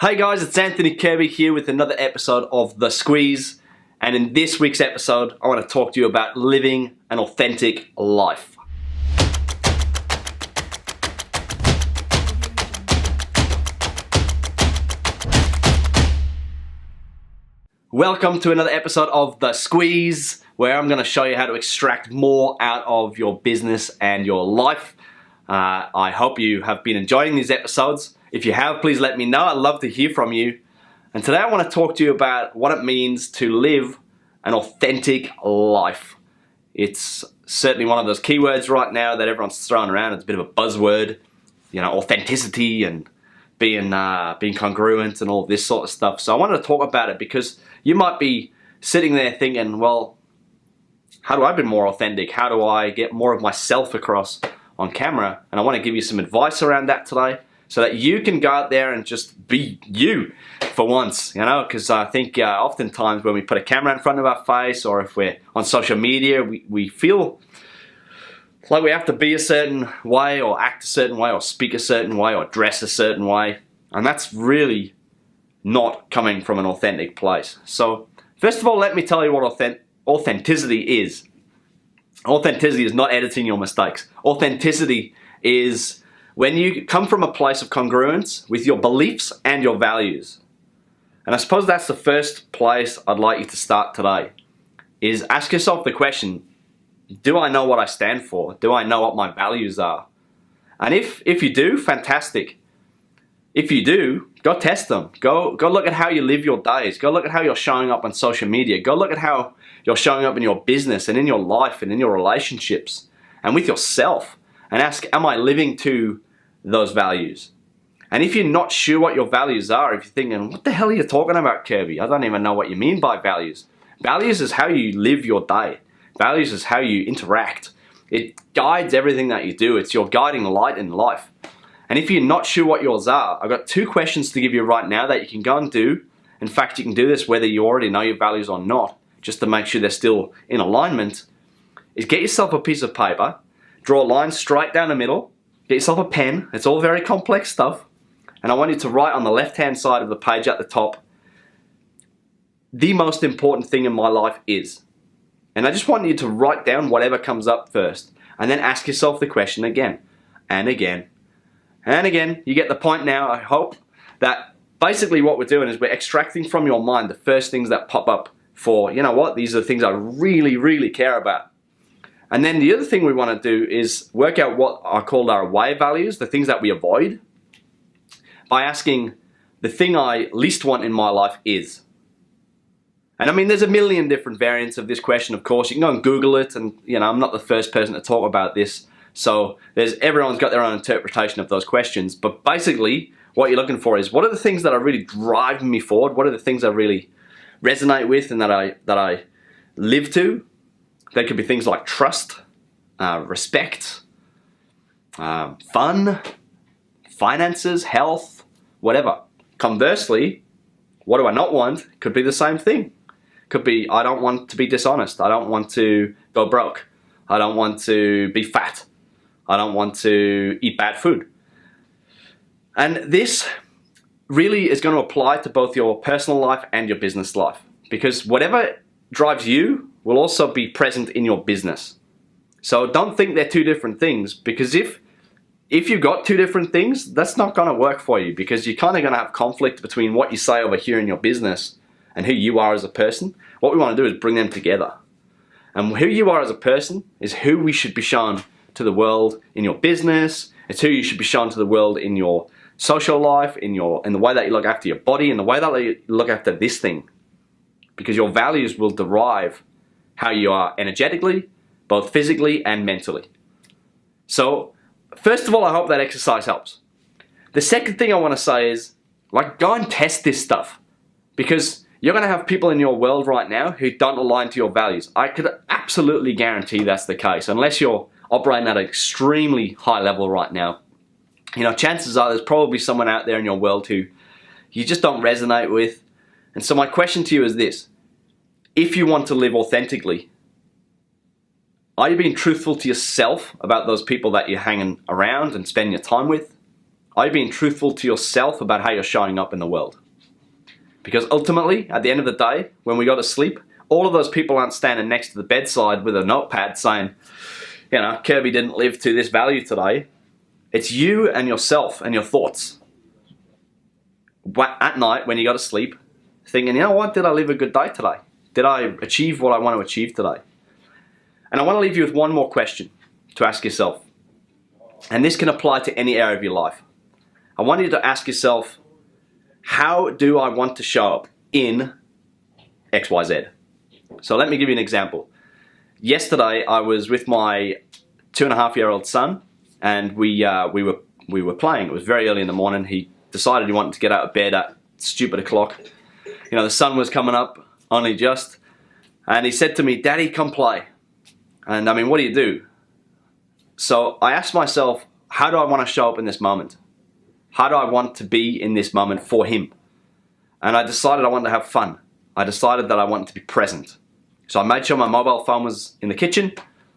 Hey guys, it's Anthony Kirby here with another episode of The Squeeze, and in this week's episode I want to talk to you about living an authentic life. Welcome to another episode of The Squeeze, where I'm going to show you how to extract more out of your business and your life. I hope you have been enjoying these episodes. If you have, please let me know. I'd love to hear from you. And today I want to talk to you about what it means to live an authentic life. It's certainly one of those keywords right now that everyone's throwing around. It's a bit of a buzzword, you know, authenticity and being congruent and all this sort of stuff. So I wanted to talk about it because you might be sitting there thinking, well, how do I be more authentic? How do I get more of myself across on camera? And I want to give you some advice around that today, so that you can go out there and just be you for once, you know, because I think oftentimes when we put a camera in front of our face, or if we're on social media, we feel like we have to be a certain way, or act a certain way, or speak a certain way, or dress a certain way, and that's really not coming from an authentic place. So first of all, let me tell you what authenticity is. Authenticity is not editing your mistakes. Authenticity is when you come from a place of congruence with your beliefs and your values. And I suppose that's the first place I'd like you to start today, is ask yourself the question, do I know what I stand for? Do I know what my values are? And if you do, fantastic. If you do, go test them. Go look at how you live your days. Go look at how you're showing up on social media. Go look at how you're showing up in your business and in your life and in your relationships and with yourself. And ask, am I living to those values? And if you're not sure what your values are, if you're thinking, what the hell are you talking about, Kirby? I don't even know what you mean by values. Values is how you live your day. Values is how you interact. It guides everything that you do. It's your guiding light in life. And if you're not sure what yours are, I've got 2 questions to give you right now that you can go and do. In fact, you can do this whether you already know your values or not, just to make sure they're still in alignment, is get yourself a piece of paper, draw a line straight down the middle, get yourself a pen. It's all very complex stuff. And I want you to write on the left-hand side of the page at the top, the most important thing in my life is. And I just want you to write down whatever comes up first. And then ask yourself the question again, and again, and again. You get the point now, I hope, that basically what we're doing is we're extracting from your mind the first things that pop up for, you know what, these are the things I really, really care about. And then the other thing we want to do is work out what are called our away values, the things that we avoid, by asking, the thing I least want in my life is. And I mean, there's a million different variants of this question, of course. You can go and Google it, and you know, I'm not the first person to talk about this, so everyone's got their own interpretation of those questions. But basically, what you're looking for is, what are the things that are really driving me forward? What are the things I really resonate with and that I live to? They could be things like trust, respect, fun, finances, health, whatever. Conversely, what do I not want? Could be the same thing. Could be, I don't want to be dishonest. I don't want to go broke. I don't want to be fat. I don't want to eat bad food. And this really is going to apply to both your personal life and your business life, because whatever drives you will also be present in your business. So don't think they're 2 different things, because if you've got 2 different things, that's not going to work for you, because you're kind of going to have conflict between what you say over here in your business and who you are as a person. What we want to do is bring them together. And who you are as a person is who we should be shown to the world in your business. It's who you should be shown to the world in your social life, in the way that you look after your body, in the way that you look after this thing. Because your values will derive how you are energetically, both physically and mentally. So, first of all, I hope that exercise helps. The second thing I want to say is, go and test this stuff. Because you're going to have people in your world right now who don't align to your values. I could absolutely guarantee that's the case, unless you're operating at an extremely high level right now. You know, chances are there's probably someone out there in your world who you just don't resonate with. And so my question to you is this: if you want to live authentically, are you being truthful to yourself about those people that you're hanging around and spending your time with? Are you being truthful to yourself about how you're showing up in the world? Because ultimately, at the end of the day, when we go to sleep, all of those people aren't standing next to the bedside with a notepad saying, you know, Kirby didn't live to this value today. It's you and yourself and your thoughts. At night, when you go to sleep, thinking, you know what, did I live a good day today? Did I achieve what I want to achieve today? And I want to leave you with one more question to ask yourself. And this can apply to any area of your life. I want you to ask yourself, how do I want to show up in XYZ? So let me give you an example. Yesterday, I was with my 2.5-year-old son, and we were playing. It was very early in the morning. He decided he wanted to get out of bed at stupid o'clock. You know, the sun was coming up, only just, and he said to me, "Daddy, come play." And I mean, what do you do? So I asked myself, how do I want to show up in this moment? How do I want to be in this moment for him? And I decided I wanted to have fun. I decided that I wanted to be present. So I made sure my mobile phone was in the kitchen,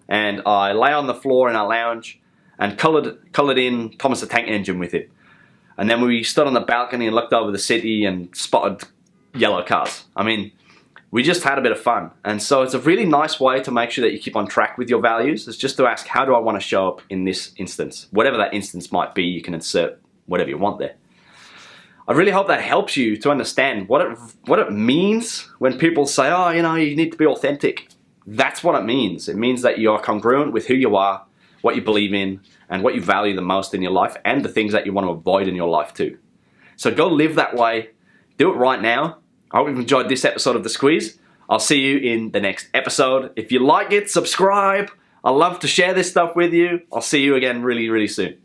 and I lay on the floor in our lounge and colored in Thomas the Tank Engine with it. And then we stood on the balcony and looked over the city and spotted yellow cars. I mean, we just had a bit of fun. And so it's a really nice way to make sure that you keep on track with your values. It's just to ask, how do I want to show up in this instance? Whatever that instance might be, you can insert whatever you want there. I really hope that helps you to understand what it means when people say, oh, you know, you need to be authentic. That's what it means. It means that you're congruent with who you are, what you believe in, and what you value the most in your life, and the things that you want to avoid in your life too. So go live that way. Do it right now. I hope you've enjoyed this episode of The Squeeze. I'll see you in the next episode. If you like it, subscribe. I love to share this stuff with you. I'll see you again really, really soon.